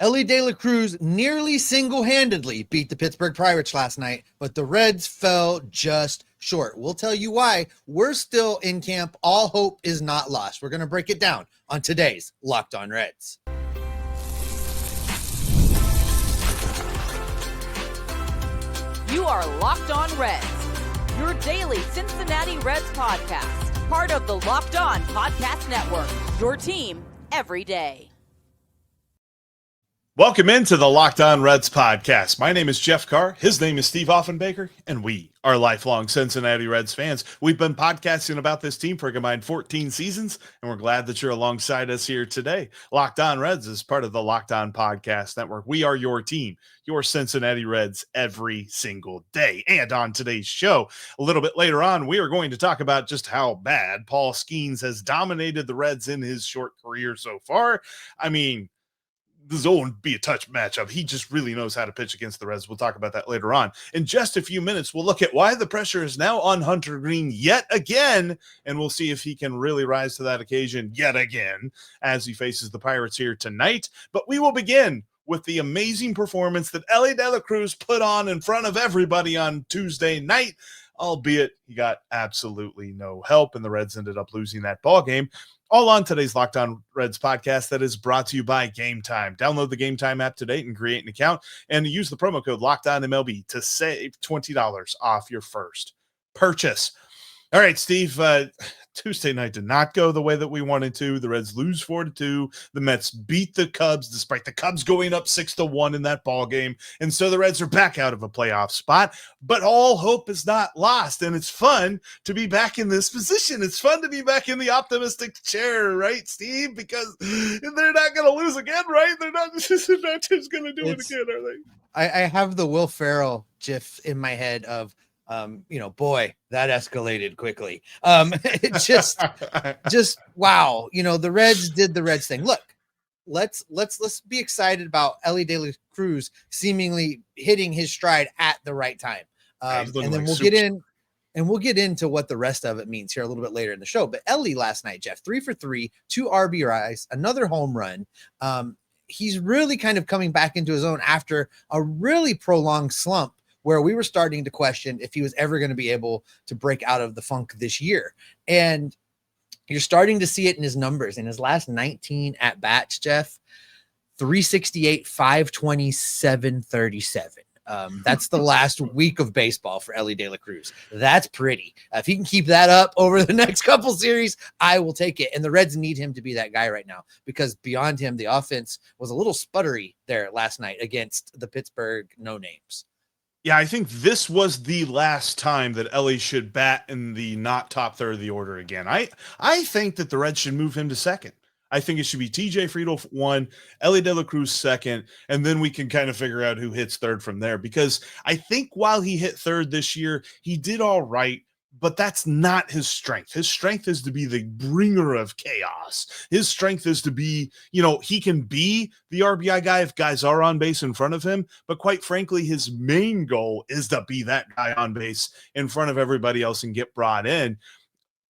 Elly De La Cruz nearly single-handedly beat the Pittsburgh Pirates last night, but the Reds fell just short. We'll tell you why. We're still in camp. All hope is not lost. We're going to break it down on today's Locked On Reds. You are Locked On Reds, your daily Cincinnati Reds podcast, part of the Locked On Podcast Network, your team every day. Welcome into the Locked On Reds podcast. My name is Jeff Carr. His name is Steve Offenbaker, and we are lifelong Cincinnati Reds fans. We've been podcasting about this team for a combined 14 seasons, and we're glad that you're alongside us here today. Locked On Reds is part of the Locked On Podcast Network. We are your team, your Cincinnati Reds, every single day. And on today's show, a little bit later on, we are going to talk about just how bad Paul Skenes has dominated the Reds in his short career so far. I mean, this won't be a touch matchup. He just really knows how to pitch against the Reds. We'll talk about that later on. In just a few minutes, we'll look at why the pressure is now on Hunter Greene yet again, and we'll see if he can really rise to that occasion yet again as he faces the Pirates here tonight. But we will begin with the amazing performance that Elly De La Cruz put on in front of everybody on Tuesday night, albeit he got absolutely no help, and the Reds ended up losing that ball game. All on today's Locked On Reds podcast that is brought to you by Gametime. Download the Gametime app today and create an account and use the promo code LOCKEDONMLB to save $20 off your first purchase. All right, Steve, Tuesday night did not go the way that we wanted to. The Reds lose 4-2. The Mets beat the Cubs, despite the Cubs going up 6-1 in that ball game. And so the Reds are back out of a playoff spot. But all hope is not lost, and it's fun to be back in this position. It's fun to be back in the optimistic chair, right, Steve? Because they're not going to lose again, right? They're not just going to do it again, are they? I have the Will Ferrell gif in my head of, boy, that escalated quickly. It just wow. The Reds did the Reds thing. Look, let's be excited about Elly De La Cruz seemingly hitting his stride at the right time. And then we'll get into what the rest of it means here a little bit later in the show. But Elly last night, Jeff, 3 for 3, 2 RBIs, another home run. He's really kind of coming back into his own after a really prolonged slump, where we were starting to question if he was ever going to be able to break out of the funk this year. And you're starting to see it in his numbers. In his last 19 at-bats, Jeff, 368, 520, 737. That's the last week of baseball for Elly De La Cruz. That's pretty. If he can keep that up over the next couple series, I will take it. And the Reds need him to be that guy right now, because beyond him, the offense was a little sputtery there last night against the Pittsburgh no-names. Yeah, I think this was the last time that Elly should bat in the not top third of the order again. I think that the Reds should move him to second. I think it should be TJ Friedl 1, Elly De La Cruz 2nd, and then we can kind of figure out who hits third from there. Because I think while he hit third this year, he did all right, but that's not his strength. His strength is to be the bringer of chaos. His strength is to be, he can be the RBI guy if guys are on base in front of him. But quite frankly, his main goal is to be that guy on base in front of everybody else and get brought in.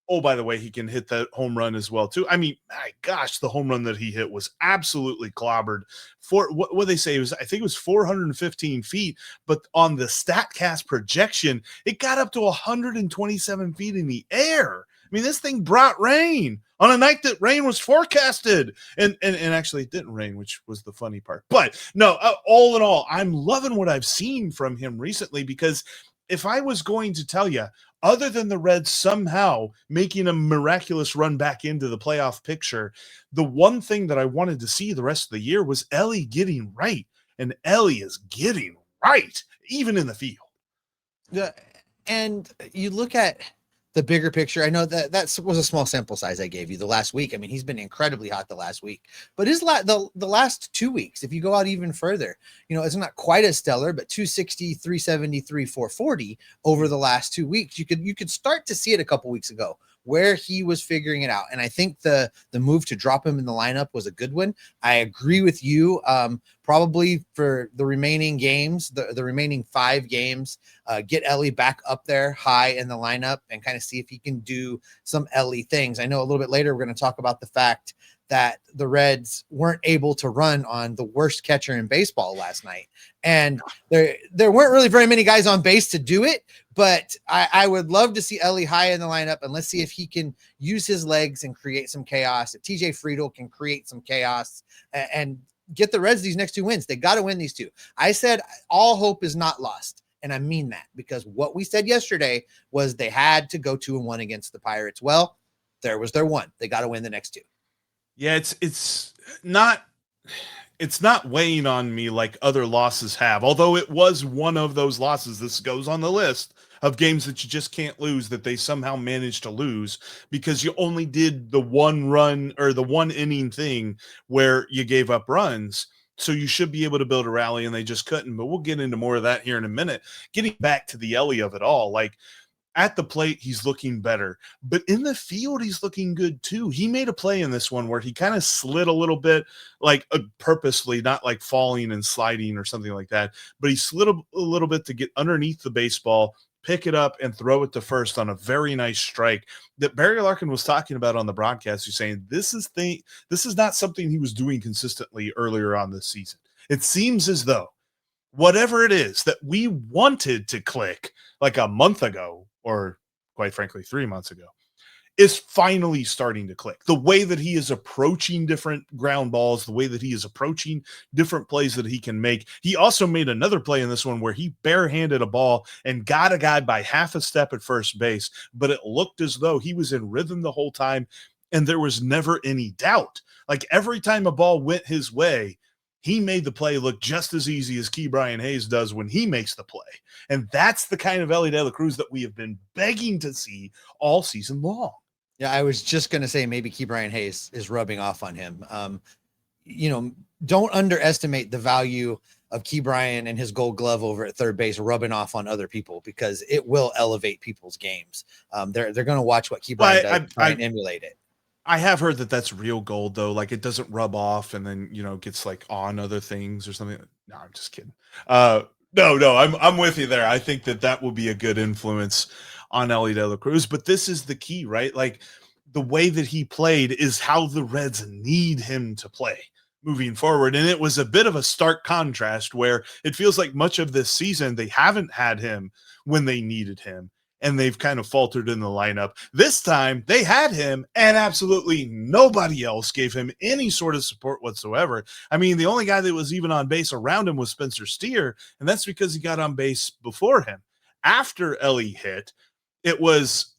Oh, by the way, he can hit that home run as well, too. I mean, my gosh, the home run that he hit was absolutely clobbered. For what they say, I think it was 415 feet, but on the StatCast projection, it got up to 127 feet in the air. I mean, this thing brought rain on a night that rain was forecasted. And actually it didn't rain, which was the funny part. But no, all in all, I'm loving what I've seen from him recently, because if I was going to tell you, other than the Reds somehow making a miraculous run back into the playoff picture, the one thing that I wanted to see the rest of the year was Elly getting right. And Elly is getting right, even in the field. Yeah, and you look at the bigger picture. I know that was a small sample size I gave you the last week. I mean, he's been incredibly hot the last week, but the last 2 weeks, if you go out even further, it's not quite as stellar, but 260, 373, 440 over the last 2 weeks. You could start to see it a couple weeks ago where he was figuring it out. And I think the move to drop him in the lineup was a good one. I agree with you. Probably for the remaining games, the remaining 5 games, get Elly back up there high in the lineup and kind of see if he can do some Elly things. I know a little bit later we're going to talk about the fact that the Reds weren't able to run on the worst catcher in baseball last night. And there weren't really very many guys on base to do it, but I would love to see Elly high in the lineup, and let's see if he can use his legs and create some chaos. If TJ Friedel can create some chaos and get the Reds these next 2 wins. They got to win these 2. I said all hope is not lost. And I mean that, because what we said yesterday was they had to go 2-1 against the Pirates. Well, there was their one. They got to win the next 2. Yeah, it's not weighing on me like other losses have, although it was one of those losses. This goes on the list of games that you just can't lose, that they somehow managed to lose because you only did the one run or the one inning thing where you gave up runs. So you should be able to build a rally, and they just couldn't. But we'll get into more of that here in a minute. Getting back to the Elly of it all, like, at the plate, he's looking better, but in the field, he's looking good too. He made a play in this one where he kind of slid a little bit, like purposely, not like falling and sliding or something like that, but he slid a little bit to get underneath the baseball, pick it up, and throw it to first on a very nice strike that Barry Larkin was talking about on the broadcast. He's saying this is not something he was doing consistently earlier on this season. It seems as though whatever it is that we wanted to click like a month ago, or quite frankly, 3 months ago, is finally starting to click. The way that he is approaching different ground balls, the way that he is approaching different plays that he can make. He also made another play in this one where he barehanded a ball and got a guy by half a step at first base, but it looked as though he was in rhythm the whole time, and there was never any doubt. Like, every time a ball went his way, he made the play look just as easy as Ke'Bryan Hayes does when he makes the play. And that's the kind of Elly De La Cruz that we have been begging to see all season long. Yeah, I was just going to say maybe Ke'Bryan Hayes is rubbing off on him. Don't underestimate the value of Ke'Bryan and his Gold Glove over at third base rubbing off on other people, because it will elevate people's games. They're going to watch what Ke'Bryan does and try and emulate it. I have heard that that's real gold, though. Like, it doesn't rub off and then, gets like on other things or something. No, I'm just kidding. No, I'm with you there. I think that will be a good influence on Elly De La Cruz, but this is the key, right? Like, the way that he played is how the Reds need him to play moving forward. And it was a bit of a stark contrast where it feels like much of this season, they haven't had him when they needed him, and they've kind of faltered in the lineup. This time they had him, and absolutely nobody else gave him any sort of support whatsoever. I mean, the only guy that was even on base around him was Spencer Steer, and that's because he got on base before him. After Elly hit, it was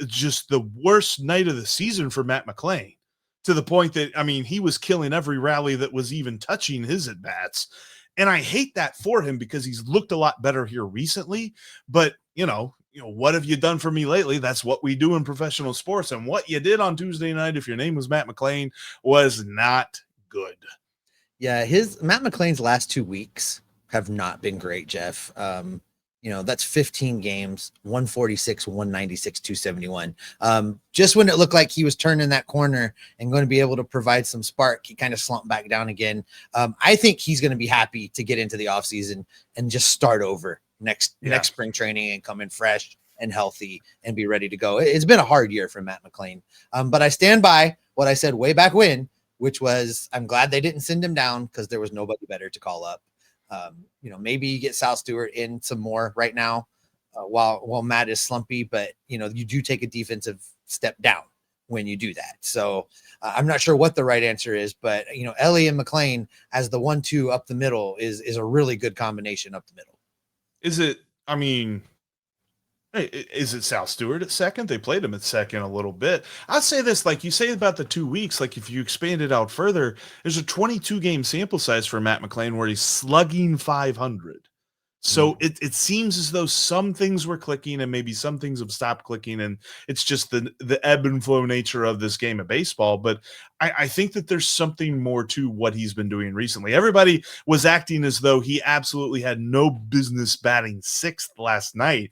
just the worst night of the season for Matt McLain, to the point that, I mean, he was killing every rally that was even touching his at-bats. And I hate that for him, because he's looked a lot better here recently, but what have you done for me lately? That's what we do in professional sports. And what you did on Tuesday night, if your name was Matt McLain, was not good. Yeah, Matt McLain's last 2 weeks have not been great, Jeff. That's 15 games, 146, 196, 271. Just when it looked like he was turning that corner and going to be able to provide some spark, he kind of slumped back down again. I think he's going to be happy to get into the offseason and just start over next spring training and come in fresh and healthy and be ready to go. It's been a hard year for Matt McLain. But I stand by what I said way back when, which was I'm glad they didn't send him down, because there was nobody better to call up. Maybe you get Sal Stewart in some more right now while Matt is slumpy, but you do take a defensive step down when you do that. So I'm not sure what the right answer is, but Elly and McLain as the 1-2 up the middle is a really good combination up the middle. Is it Sal Stewart at second? They played him at second a little bit. I'll say this, like you say about the 2 weeks, like if you expand it out further, there's a 22 game sample size for Matt McLain where he's slugging 500. So it seems as though some things were clicking and maybe some things have stopped clicking, and it's just the ebb and flow nature of this game of baseball. But I think that there's something more to what he's been doing recently. Everybody was acting as though he absolutely had no business batting sixth last night.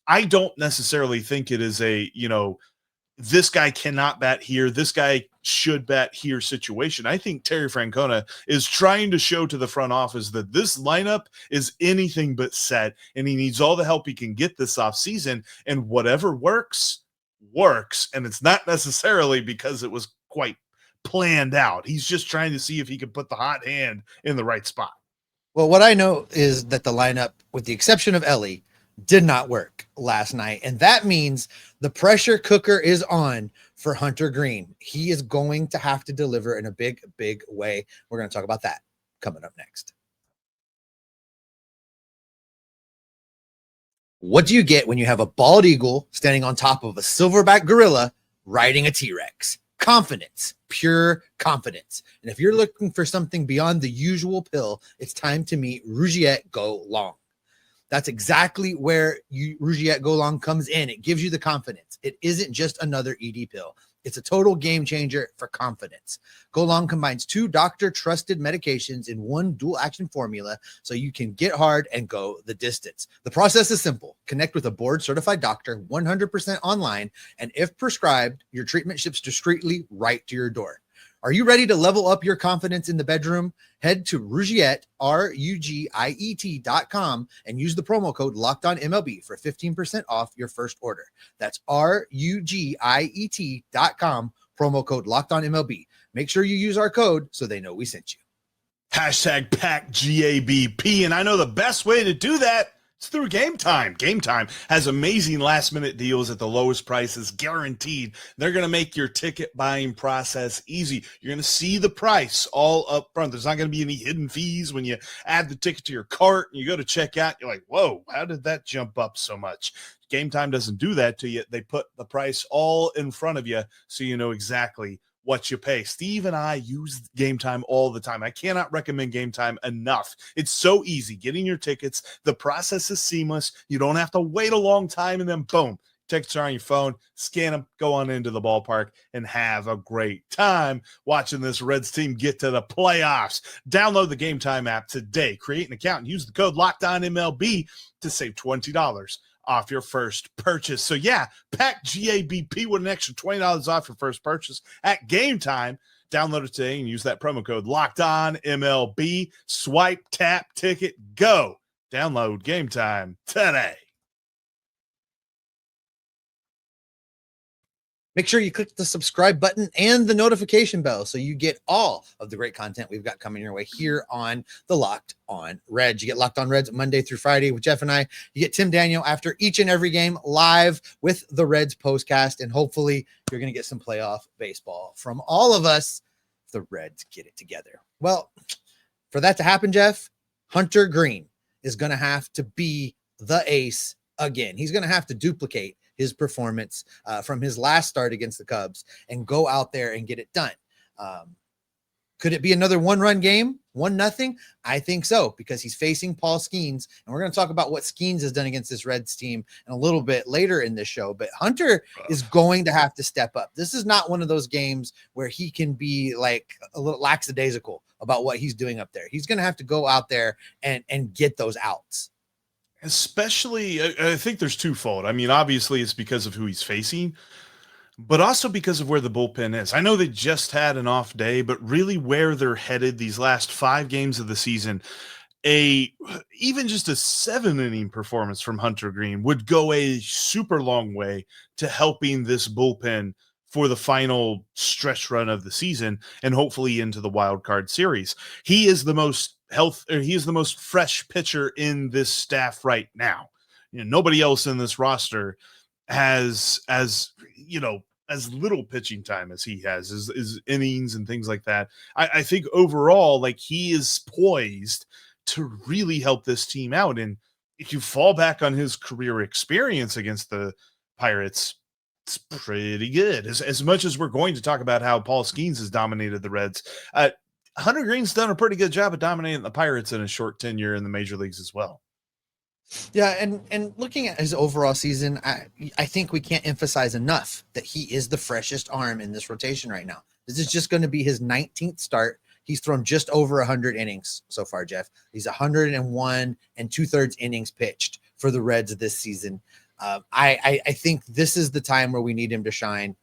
I don't necessarily think it is a, this guy cannot bat here, this guy should bat here situation. I think Terry Francona is trying to show to the front office that this lineup is anything but set, and he needs all the help he can get this offseason, and whatever works. And it's not necessarily because it was quite planned out. He's just trying to see if he can put the hot hand in the right spot. Well, what I know is that the lineup, with the exception of Elly, did not work last night. And that means the pressure cooker is on for Hunter Greene. He is going to have to deliver in a big, big way. We're going to talk about that coming up next. What do you get when you have a bald eagle standing on top of a silverback gorilla riding a T-Rex? Confidence, pure confidence. And if you're looking for something beyond the usual pill, it's time to meet Rugiet Go Long. That's exactly where Rugiet Go Long comes in. It gives you the confidence. It isn't just another ED pill. It's a total game changer for confidence. Go Long combines 2 doctor-trusted medications in one dual-action formula so you can get hard and go the distance. The process is simple. Connect with a board-certified doctor 100% online, and if prescribed, your treatment ships discreetly right to your door. Are you ready to level up your confidence in the bedroom? Head to Rugiet, RUGIET.com, and use the promo code LOCKEDONMLB for 15% off your first order. That's RUGIET.com, promo code LOCKEDONMLB. Make sure you use our code so they know we sent you. Hashtag PackGABP. And I know the best way to do that is through Gametime. Gametime has amazing last-minute deals at the lowest prices, guaranteed. They're going to make your ticket buying process easy. You're going to see the price all up front. There's not going to be any hidden fees when you add the ticket to your cart and you go to check out. You're like, whoa, how did that jump up so much? Gametime doesn't do that to you. They put the price all in front of you so you know exactly what you pay. Steve and I use Gametime all the time. I cannot recommend Gametime enough. It's so easy getting your tickets. The process is seamless. You don't have to wait a long time, and then boom, tickets are on your phone. Scan them, go on into the ballpark, and have a great time watching this Reds team get to the playoffs. Download the Gametime app today. Create an account and use the code LOCKEDONMLB to save $20 off your first purchase. So yeah, pack GABP with an extra $20 off your first purchase at Gametime. Download it today and use that promo code LOCKEDONMLB. Swipe, tap, ticket, go. Download Gametime today. Make sure you click the subscribe button and the notification bell so you get all of the great content we've got coming your way here on the Locked On Reds. You get Locked On Reds Monday through Friday with Jeff and I. You get Tim Daniel after each and every game live with the Reds postcast, and hopefully you're going to get some playoff baseball from all of us if the Reds get it together. Well, for that to happen, Jeff, Hunter Greene is going to have to be the ace again. He's going to have to duplicate his performance from his last start against the Cubs and go out there and get it done. Could it be another 1-run game? 1-0? I think so, because he's facing Paul Skenes, and we're going to talk about what Skenes has done against this Reds team in a little bit later in this show. But Hunter is going to have to step up. This is not one of those games where he can be like a little lackadaisical about what he's doing up there. He's going to have to go out there and get those outs. Especially, I think there's twofold. I mean, obviously it's because of who he's facing, but also because of where the bullpen is. I know they just had an off day, but really where they're headed these last 5 games of the season, even just a 7-inning performance from Hunter Greene would go a super long way to helping this bullpen for the final stretch run of the season and hopefully into the wild card series. He is the most fresh pitcher in this staff right now. You know, nobody else in this roster has as little pitching time as he has, his innings and things like that. I think overall, like, he is poised to really help this team out. And if you fall back on his career experience against the Pirates, it's pretty good. As much as we're going to talk about how Paul Skenes has dominated the Reds, Hunter Greene's done a pretty good job of dominating the Pirates in a short tenure in the major leagues as well. Yeah, and looking at his overall season, I think we can't emphasize enough that he is the freshest arm in this rotation right now. This is just going to be his 19th start. He's thrown just over 100 innings so far, Jeff. He's 101 2/3 innings pitched for the Reds this season. I think this is the time where we need him to shine.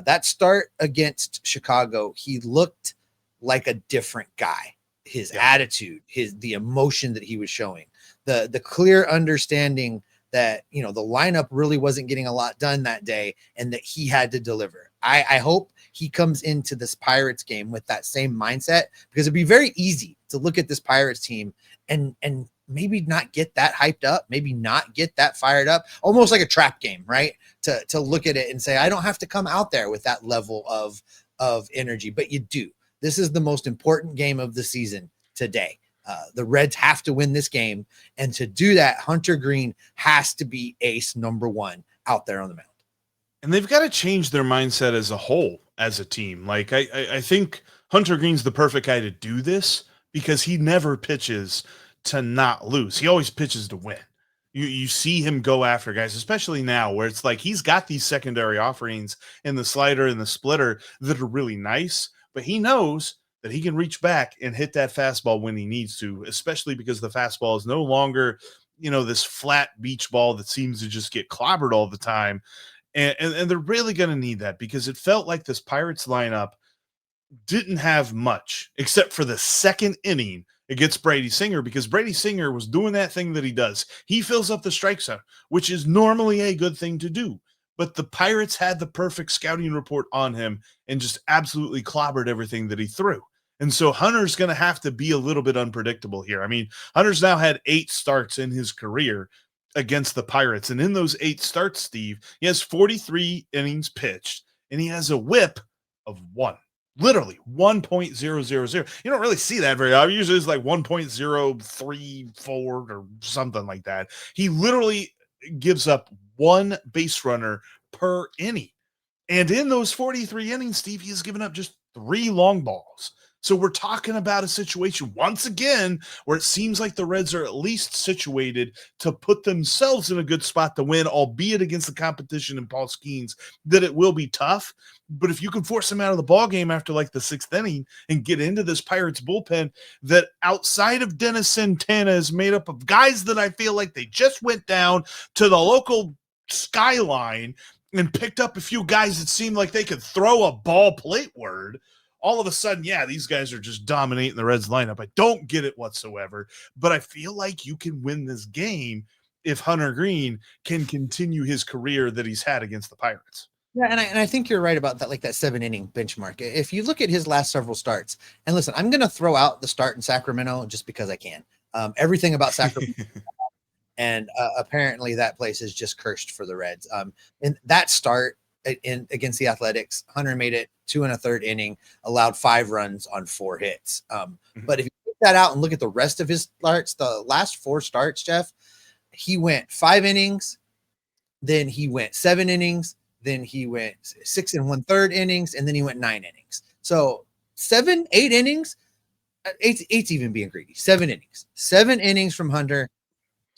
That start against Chicago, he looked like a different guy. His attitude, the emotion that he was showing, the clear understanding that, the lineup really wasn't getting a lot done that day and that he had to deliver. I hope he comes into this Pirates game with that same mindset, because it'd be very easy to look at this Pirates team and maybe not get that hyped up, maybe not get that fired up, almost like a trap game, right? To look at it and say, I don't have to come out there with that level of energy, but you do. This is the most important game of the season today. The Reds have to win this game. And to do that, Hunter Greene has to be ace number one out there on the mound. And they've got to change their mindset as a whole, as a team. Like, I think Hunter Greene's the perfect guy to do this, because he never pitches to not lose. He always pitches to win. You see him go after guys, especially now where it's like he's got these secondary offerings in the slider and the splitter that are really nice, but he knows that he can reach back and hit that fastball when he needs to, especially because the fastball is no longer, this flat beach ball that seems to just get clobbered all the time. And they're really going to need that, because it felt like this Pirates lineup didn't have much except for the second inning against Brady Singer, because Brady Singer was doing that thing that he does. He fills up the strike zone, which is normally a good thing to do. But the Pirates had the perfect scouting report on him and just absolutely clobbered everything that he threw. And so Hunter's going to have to be a little bit unpredictable here. I mean, Hunter's now had 8 starts in his career against the Pirates. And in those 8 starts, Steve, he has 43 innings pitched, and he has a whip of 1. Literally 1.000. You don't really see that very often. Usually it's like 1.034 or something like that. He literally gives up 1 base runner per inning. And in those 43 innings, Steve, he has given up just 3 long balls. So we're talking about a situation once again where it seems like the Reds are at least situated to put themselves in a good spot to win, albeit against the competition in Paul Skenes, that it will be tough. But if you can force him out of the ball game after like the 6th inning and get into this Pirates bullpen that outside of Dennis Santana is made up of guys that I feel like they just went down to the local skyline and picked up a few guys that seemed like they could throw a ball plateward, all of a sudden, yeah, these guys are just dominating the Reds lineup. I don't get it whatsoever, but I feel like you can win this game if Hunter Greene can continue his career that he's had against the Pirates. Yeah, and I think you're right about that, like that 7-inning benchmark. If you look at his last several starts, and listen, I'm going to throw out the start in Sacramento just because I can. Everything about Sacramento, and apparently that place is just cursed for the Reds. In that start against the Athletics, Hunter made it 2 1/3 inning, allowed 5 runs on 4 hits. But if you take that out and look at the rest of his starts, the last 4 starts, Jeff, he went 5 innings, then he went 7 innings, then he went 6 1/3 innings, and then he went 9 innings. So 8 innings, eight's even being greedy. 7 innings from Hunter.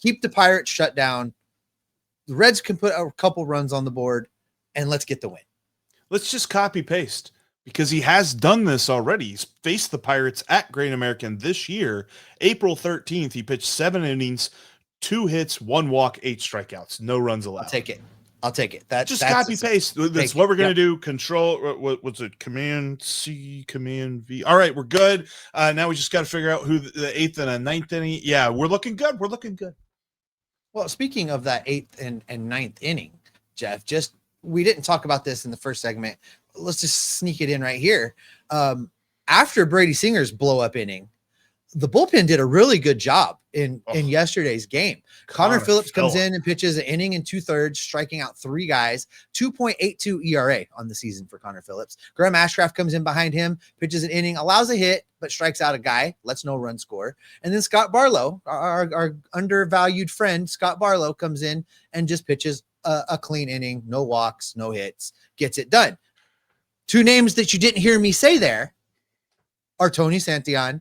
Keep the Pirates shut down. The Reds can put a couple runs on the board, and let's get the win. Let's just copy paste, because he has done this already. He's faced the Pirates at Great American this year. April 13th, he pitched 7 innings, 2 hits, 1 walk, 8 strikeouts, no runs allowed. I'll take it. That's copy paste. That's what we're going to do. Control. What's it? Command C, Command V. All right, we're good. Now we just got to figure out who the 8th and 9th inning. Yeah, we're looking good. Well, speaking of that 8th and 9th inning, Jeff, we didn't talk about this in the first segment. Let's just sneak it in right here. After Brady Singer's blow up inning, the bullpen did a really good job in yesterday's game. Connor Phillips comes in and pitches an inning and 2/3, striking out 3 guys, 2.82 ERA on the season for Connor Phillips. Graham Ashcraft comes in behind him, pitches an inning, allows a hit, but strikes out a guy, lets no run score. And then Scott Barlow, our undervalued friend, Scott Barlow, comes in and just pitches a clean inning, no walks, no hits, gets it done. 2 names that you didn't hear me say there are Tony Santillan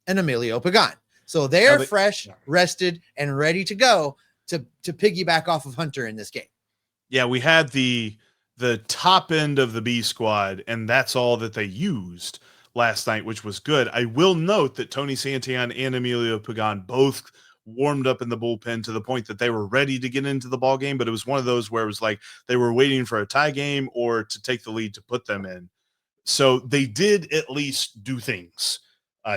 and Emilio Pagan. So they're fresh, rested, and ready to go to piggyback off of Hunter in this game. Yeah, we had the top end of the B squad, and that's all that they used last night, which was good. I will note that Tony Santillan and Emilio Pagan both warmed up in the bullpen to the point that they were ready to get into the ball game, but it was one of those where it was like they were waiting for a tie game or to take the lead to put them in. So they did at least do things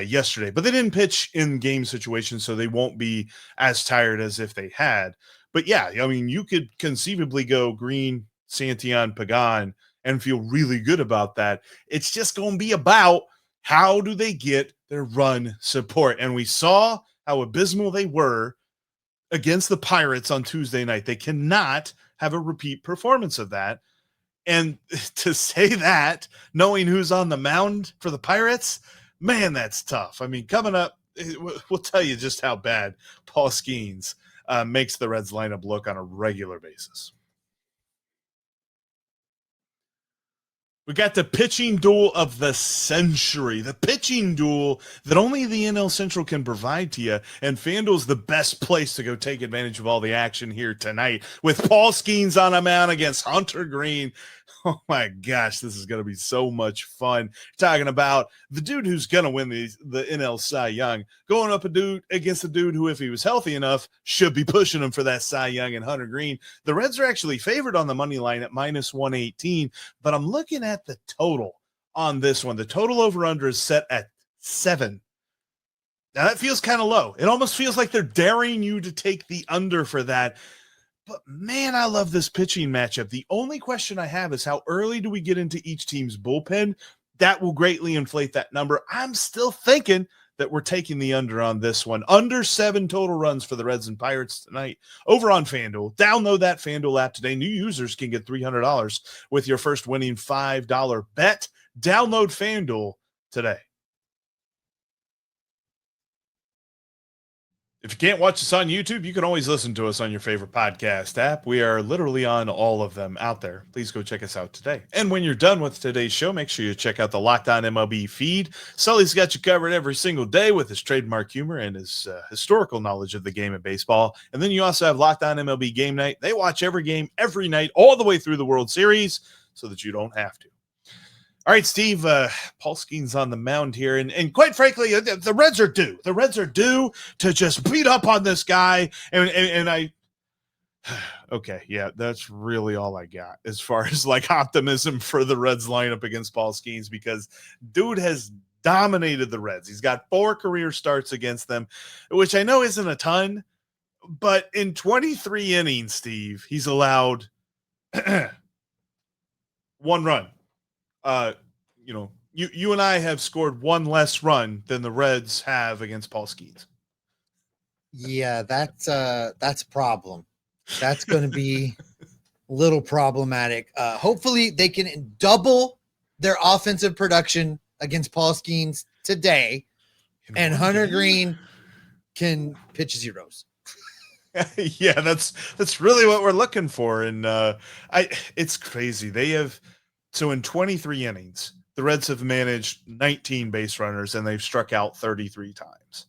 yesterday, but they didn't pitch in game situations, so they won't be as tired as if they had. But yeah, I mean, you could conceivably go Greene, Santillan, Pagan, and feel really good about that. It's just going to be about how do they get their run support. And we saw how abysmal they were against the Pirates on Tuesday night. They cannot have a repeat performance of that. And to say that, knowing who's on the mound for the Pirates, man, that's tough. I mean, coming up, we'll tell you just how bad Paul Skenes makes the Reds lineup look on a regular basis. We got the pitching duel of the century, the pitching duel that only the NL Central can provide to you. And FanDuel's the best place to go take advantage of all the action here tonight with Paul Skenes on a mound against Hunter Greene. Oh my gosh, this is going to be so much fun. Talking about the dude who's going to win the NL Cy Young, going up against a dude who, if he was healthy enough, should be pushing him for that Cy Young, and Hunter Greene. The Reds are actually favored on the money line at -118, but I'm looking at the total on this one. The total over-under is set at 7. Now, that feels kind of low. It almost feels like they're daring you to take the under for that. But, man, I love this pitching matchup. The only question I have is how early do we get into each team's bullpen? That will greatly inflate that number. I'm still thinking that we're taking the under on this one. Under 7 total runs for the Reds and Pirates tonight over on FanDuel. Download that FanDuel app today. New users can get $300 with your first winning $5 bet. Download FanDuel today. If you can't watch us on YouTube, you can always listen to us on your favorite podcast app. We are literally on all of them out there. Please go check us out today. And when you're done with today's show, make sure you check out the Locked On MLB feed. Sully's got you covered every single day with his trademark humor and his historical knowledge of the game of baseball. And then you also have Locked On MLB Game Night. They watch every game every night all the way through the World Series so that you don't have to. All right, Steve, Paul Skenes on the mound here. And quite frankly, the Reds are due. The Reds are due to just beat up on this guy. And I – okay, yeah, that's really all I got as far as, like, optimism for the Reds lineup against Paul Skenes, because dude has dominated the Reds. He's got 4 career starts against them, which I know isn't a ton. But in 23 innings, Steve, he's allowed 1 run. You and I have scored 1 less run than the Reds have against Paul Skenes. Yeah, that's a problem. That's going to be a little problematic. Hopefully they can double their offensive production against Paul Skenes today, and Hunter Greene can pitch zeros. Yeah, that's really what we're looking for. And it's crazy. They have. So in 23 innings, the Reds have managed 19 base runners, and they've struck out 33 times.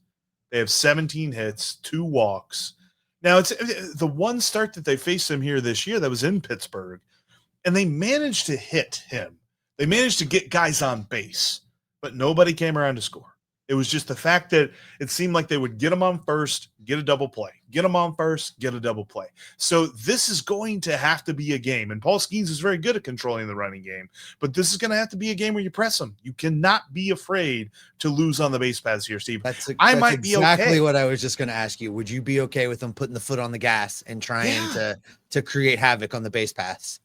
They have 17 hits, 2 walks. Now, it's the one start that they faced him here this year that was in Pittsburgh, and they managed to hit him. They managed to get guys on base, but nobody came around to score. It was just the fact that it seemed like they would get him on first, get a double play, get him on first, get a double play. So this is going to have to be a game. And Paul Skenes is very good at controlling the running game, but this is going to have to be a game where you press him. You cannot be afraid to lose on the base paths here, Steve. That's might be exactly okay. what I was just going to ask you. Would you be okay with them putting the foot on the gas and trying to create havoc on the base paths?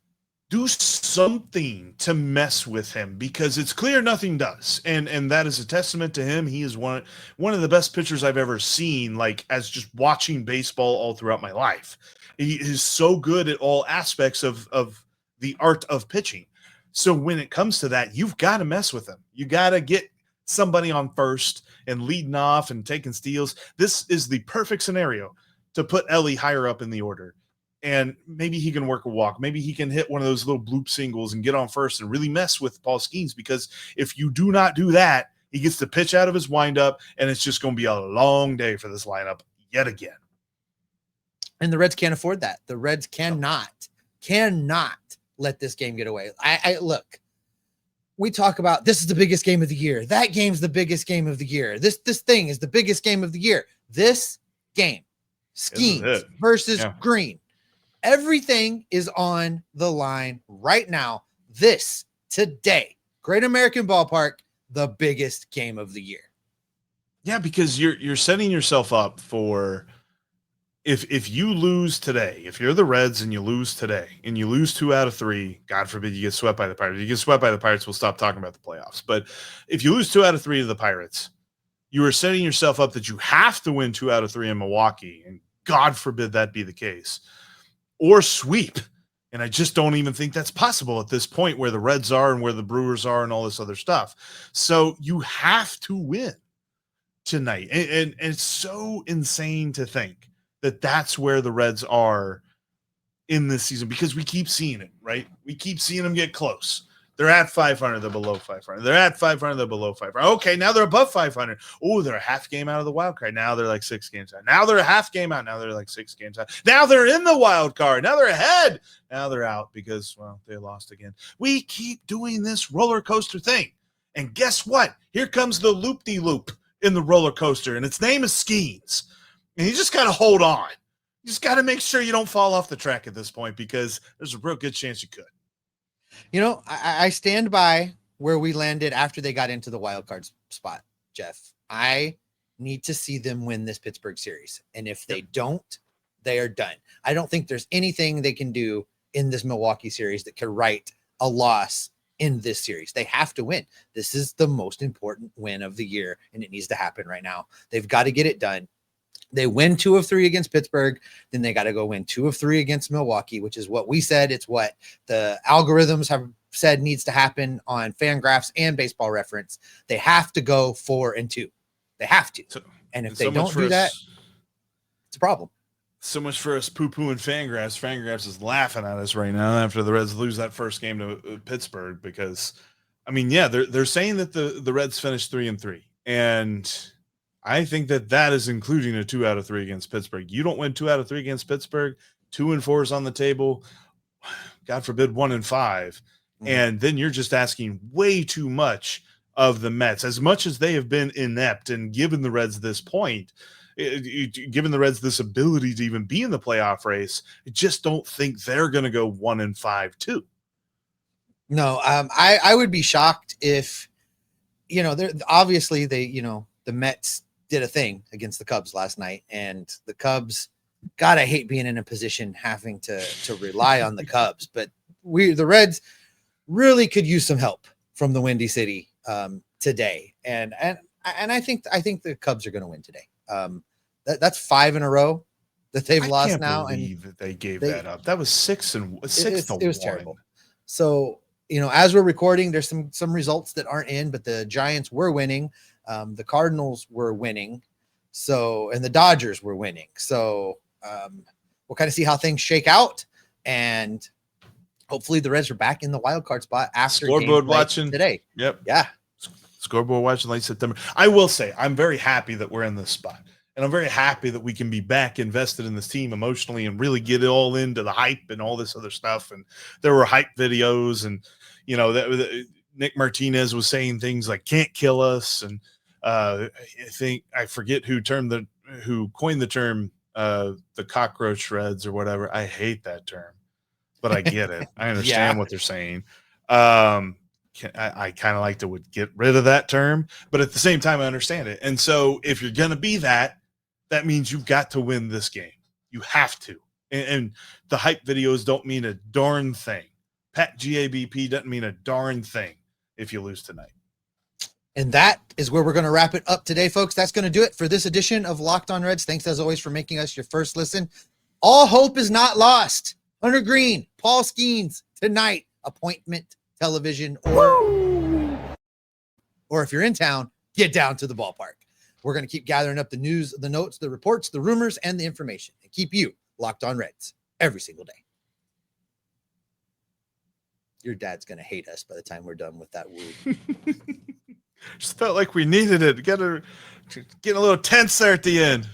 Do something to mess with him, because it's clear nothing does. And that is a testament to him. He is one of the best pitchers I've ever seen, like, as just watching baseball all throughout my life. He is so good at all aspects of the art of pitching. So when it comes to that, you've got to mess with him. You got to get somebody on first and leading off and taking steals. This is the perfect scenario to put Elly higher up in the order. And maybe he can work a walk. Maybe he can hit one of those little bloop singles and get on first and really mess with Paul Skenes, because if you do not do that, he gets to pitch out of his windup, and it's just going to be a long day for this lineup yet again. And the Reds can't afford that. The Reds cannot let this game get away. I look, we talk about this is the biggest game of the year. That game's the biggest game of the year. This thing is the biggest game of the year. This game, Skenes versus Greene. Everything is on the line right now. This today, Great American Ballpark, the biggest game of the year. Yeah, because you're setting yourself up for if you lose today, if you're the Reds and you lose today and you lose 2 out of 3, God forbid you get swept by the Pirates. If you get swept by the Pirates, we'll stop talking about the playoffs. But if you lose 2 out of 3 to the Pirates, you are setting yourself up that you have to win 2 out of 3 in Milwaukee, and God forbid that be the case, or sweep. And I just don't even think that's possible at this point where the Reds are and where the Brewers are and all this other stuff. So you have to win tonight. And it's so insane to think that that's where the Reds are in this season, because we keep seeing it, right? We keep seeing them get close. They're at 500, they're below 500. They're at 500, they're below 500. Okay, now they're above 500. Oh, they're a half game out of the wild card. Now they're like 6 games out. Now they're a half game out. Now they're like 6 games out. Now they're in the wild card. Now they're ahead. Now they're out because, well, they lost again. We keep doing this roller coaster thing. And guess what? Here comes the loop-de-loop in the roller coaster, and its name is Skenes. And you just got to hold on. You just got to make sure you don't fall off the track at this point, because there's a real good chance you could. You know, I stand by where we landed after they got into the wild card spot, Jeff. I need to see them win this Pittsburgh series. And if they don't, they are done. I don't think there's anything they can do in this Milwaukee series that could right a loss in this series. They have to win. This is the most important win of the year, and it needs to happen right now. They've got to get it done. They win 2 of 3 against Pittsburgh. Then they got to go win 2 of 3 against Milwaukee, which is what we said. It's what the algorithms have said needs to happen on FanGraphs and Baseball Reference. They have to go 4-2. They have to. And if they don't do that, it's a problem. So much for us poo-pooing FanGraphs. FanGraphs is laughing at us right now after the Reds lose that first game to Pittsburgh, because, I mean, yeah, they're saying that the Reds finished 3-3, and I think that is including a 2 out of 3 against Pittsburgh. You don't win 2 out of 3 against Pittsburgh, 2-4 is on the table. God forbid 1-5. Mm-hmm. And then you're just asking way too much of the Mets, as much as they have been inept and given the Reds this point, given the Reds this ability to even be in the playoff race. I just don't think they're going to go 1-5 too. No, I would be shocked if, you know, obviously the Mets did a thing against the Cubs last night, and the Cubs, God, I hate being in a position having to rely on the Cubs, but the Reds really could use some help from the Windy City today. And I think the Cubs are going to win today. That's 5 in a row that they've lost now. And that they gave that up. That was 6 to 1. It was terrible. So, you know, as we're recording, there's some results that aren't in, but the Giants were winning. The Cardinals were winning. So, and the Dodgers were winning. So, we'll kind of see how things shake out, and hopefully the Reds are back in the wild card spot after scoreboard watching today. Yep. Yeah. Scoreboard watching late September. I will say I'm very happy that we're in this spot, and I'm very happy that we can be back invested in this team emotionally and really get it all into the hype and all this other stuff. And there were hype videos, and, you know, Nick Martinez was saying things like "can't kill us," and I forget who coined the term the cockroach Reds or whatever. I hate that term, but I get it. I understand what they're saying. I kind of like to get rid of that term, but at the same time, I understand it. And so if you're going to be that means you've got to win this game. You have to. And the hype videos don't mean a darn thing. Pat GABP doesn't mean a darn thing if you lose tonight. And that is where we're going to wrap it up today, folks. That's going to do it for this edition of Locked On Reds. Thanks, as always, for making us your first listen. All hope is not lost. Hunter Greene, Paul Skenes, tonight, appointment television, or if you're in town, get down to the ballpark. We're going to keep gathering up the news, the notes, the reports, the rumors, and the information, and keep you locked on Reds every single day. Your dad's going to hate us by the time we're done with that woo. Just felt like we needed it. Get a little tense there at the end.